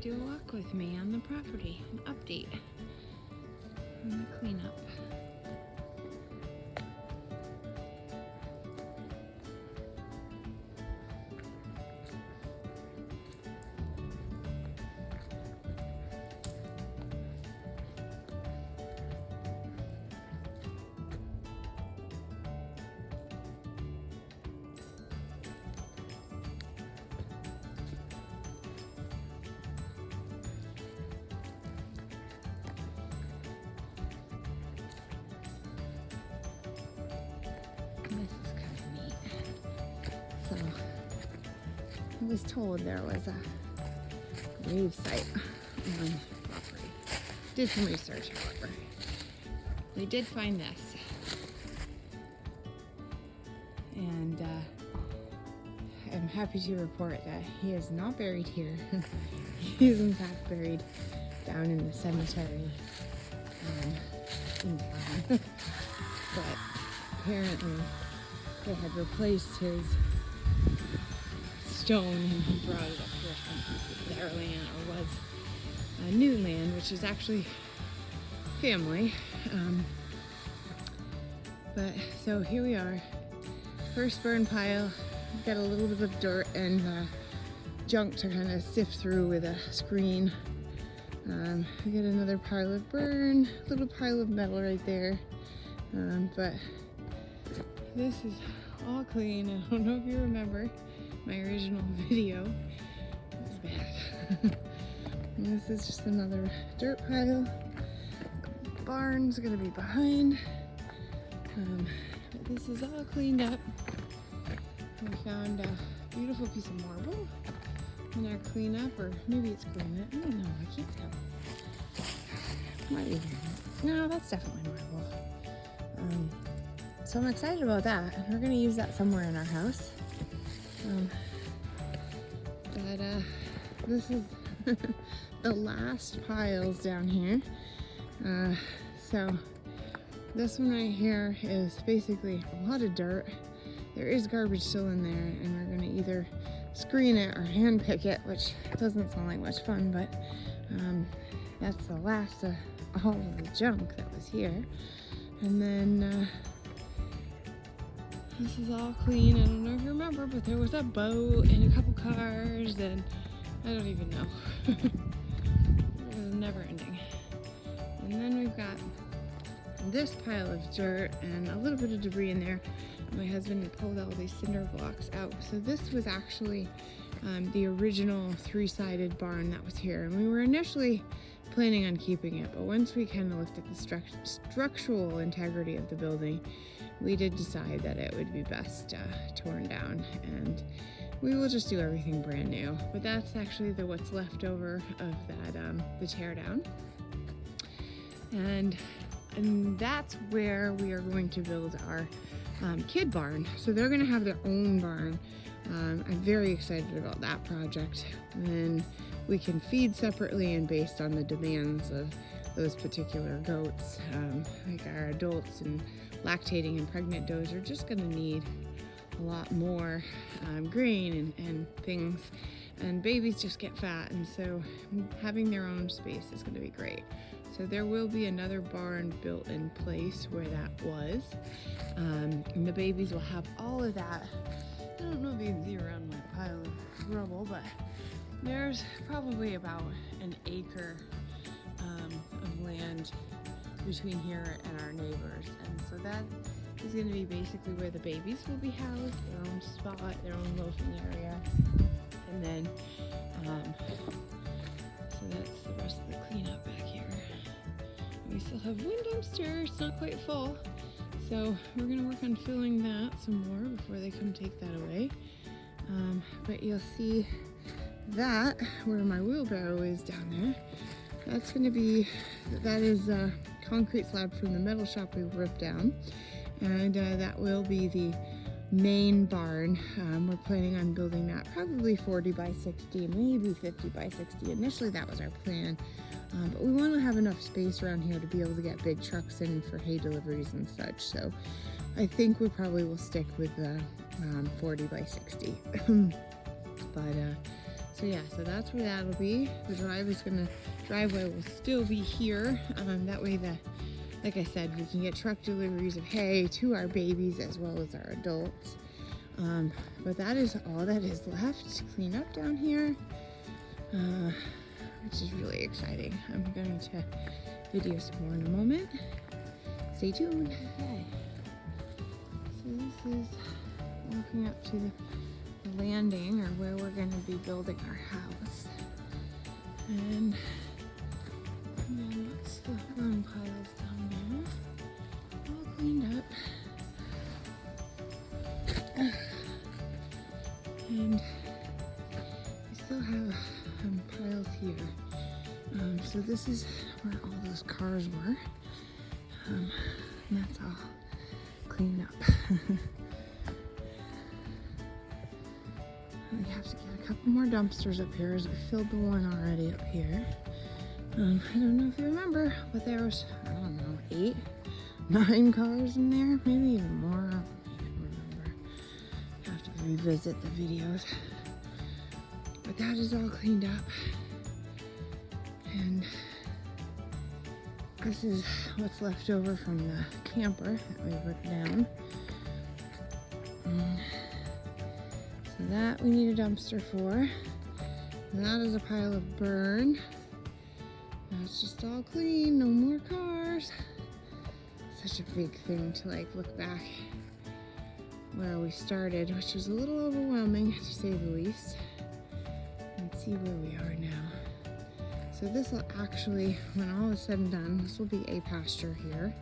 do a walk with me on the property, an update on the cleanup. This is kind of neat. So, I was told there was a grave site on the property. Did some research, however. We did find this. And I'm happy to report that he is not buried here. He is in fact buried down in the cemetery in town. But apparently they had replaced his stone and he brought it up here some piece of their land, or was new land, which is actually family. But so here we are, first burn pile. We've got a little bit of dirt and junk to kind of sift through with a screen. We get another pile of burn, little pile of metal right there. But this is all clean. I don't know if you remember my original video. It was bad. And this is just another dirt pile. The barn's gonna be behind. But this is all cleaned up. We found a beautiful piece of marble in our cleanup, or maybe it's granite. I don't know. I can't tell. Might be granite. No, that's definitely marble. So I'm excited about that. We're gonna use that somewhere in our house. But this is the last piles down here. So this one right here is basically a lot of dirt. There is garbage still in there, and we're gonna either screen it or hand pick it, which doesn't sound like much fun, but that's the last of all of the junk that was here. And then this is all clean. I don't know if you remember, but there was a boat and a couple cars, and I don't even know. It was never ending. And then we've got this pile of dirt and a little bit of debris in there. My husband pulled all these cinder blocks out. So this was actually the original three-sided barn that was here. And we were initially planning on keeping it, but once we kind of looked at the structural integrity of the building, we did decide that it would be best torn down, and we will just do everything brand new. But that's actually what's left over of that, the tear down. And that's where we are going to build our kid barn. So they're going to have their own barn. I'm very excited about that project. And then we can feed separately and based on the demands of those particular goats. Like our adults and lactating and pregnant does are just going to need a lot more grain and things. And babies just get fat, and so having their own space is going to be great. So there will be another barn built in place where that was. And the babies will have all of that. I don't know if you can see around my pile of rubble, but there's probably about an acre of land between here and our neighbors. And so that is going to be basically where the babies will be housed, their own spot, their own loafing area. And then, so that's the rest of the cleanup back here. We still have one dumpster, it's not quite full. So we're gonna work on filling that some more before they come take that away. But you'll see that where my wheelbarrow is down there. That's gonna be, that is a concrete slab from the metal shop we ripped down. And that will be the main barn. We're planning on building that probably 40 by 60, maybe 50 by 60. Initially that was our plan. But we want to have enough space around here to be able to get big trucks in for hay deliveries and such. So I think we probably will stick with the 40 by 60. But So yeah, so that's where that'll be. The driveway will still be here. That way like I said, we can get truck deliveries of hay to our babies as well as our adults. But that is all that is left to clean up down here, which is really exciting. I'm going to video some more in a moment. Stay tuned. Okay. So this is walking up to the landing, or where we're going to be building our house. And then lots of burn piles down there, all cleaned up. And we still have piles here. So this is where all those cars were. And that's all cleaned up. We have to get a couple more dumpsters up here, as we filled the one already up here. I don't know if you remember, but there was, I don't know, 8, 9 cars in there, maybe even more. I can't remember. I have to revisit the videos. But that is all cleaned up. And this is what's left over from the camper that we put down. So that we need a dumpster for. And that is a pile of burn. That's just all clean, no more cars. Such a big thing to like look back where we started, which was a little overwhelming to say the least. And see where we are now. So this will actually, when all is said and done, this will be a pasture here.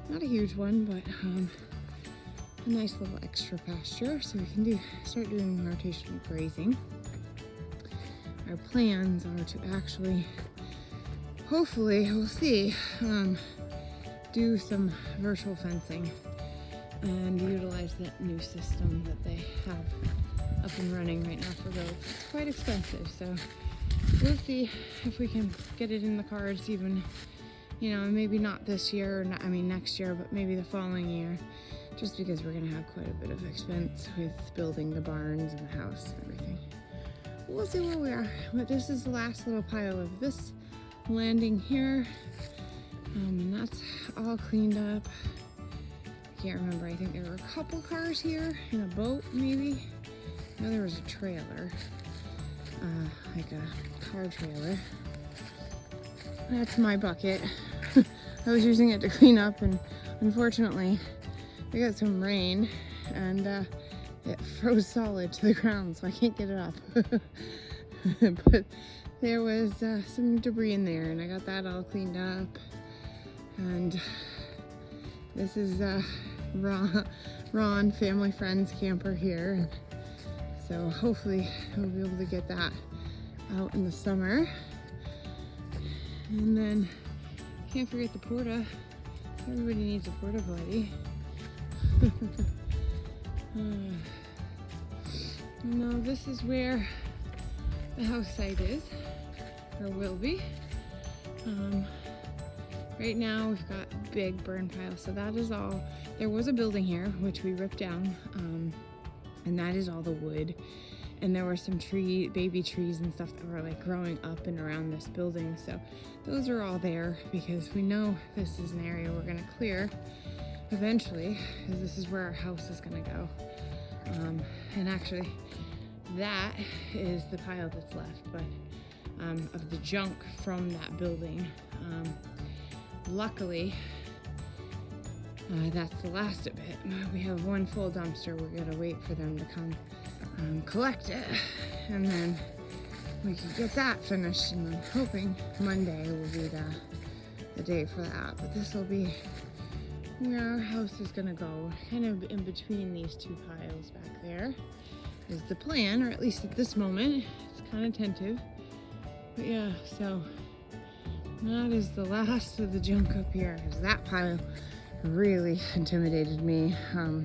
Not a huge one, but a nice little extra pasture, so we can start doing rotational grazing. Our plans are to actually, hopefully, we'll see, do some virtual fencing and utilize that new system that they have up and running right now for roads. It's quite expensive, so we'll see if we can get it in the cards even, maybe not this year, or next year, but maybe the following year, just because we're gonna have quite a bit of expense with building the barns and the house and everything. We'll see where we are, but this is the last little pile of this landing here, and that's all cleaned up. I can't remember, I think there were a couple cars here and a boat maybe. I know there was a trailer, like a car trailer. That's my bucket. I was using it to clean up, and unfortunately we got some rain and it froze solid to the ground, so I can't get it up. But there was some debris in there, and I got that all cleaned up. And this is Ron, family friends camper here. So hopefully we'll be able to get that out in the summer. And then can't forget the porta. Everybody needs a porta potty. Now this is where the house site is, or will be. Right now we've got big burn piles, so that is all. There was a building here which we ripped down, and that is all the wood. And there were some baby trees and stuff that were like growing up and around this building, so those are all there because we know this is an area we're gonna clear eventually, because this is where our house is gonna go. And actually that is the pile that's left, but of the junk from that building. Luckily, that's the last of it. We have one full dumpster. We're gonna wait for them to come collect it, and then we can get that finished, and I'm hoping Monday will be the day for that. But this will be where our house is gonna go, kind of in between these two piles back there is the plan, or at least at this moment. It's kind of tentative, but yeah, so that is the last of the junk up here, because that pile really intimidated me. I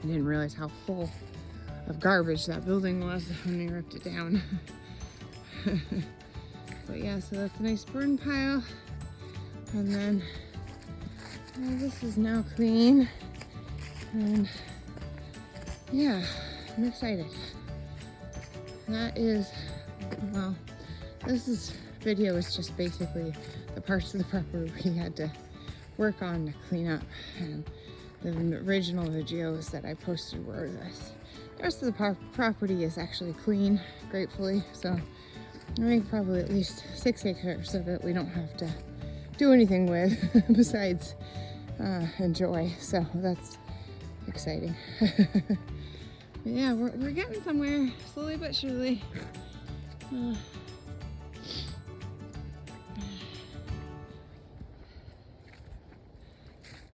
didn't realize how full of garbage that building was when we ripped it down. But yeah, so that's a nice burn pile, and then this is now clean, and yeah, I'm excited. That is Well, video is just basically the parts of the property we had to work on to clean up, and the original videos that I posted were this. The rest of the property is actually clean, gratefully. So I think probably at least 6 acres of it we don't have to do anything with besides enjoy. So that's exciting. Yeah, we're getting somewhere, slowly but surely.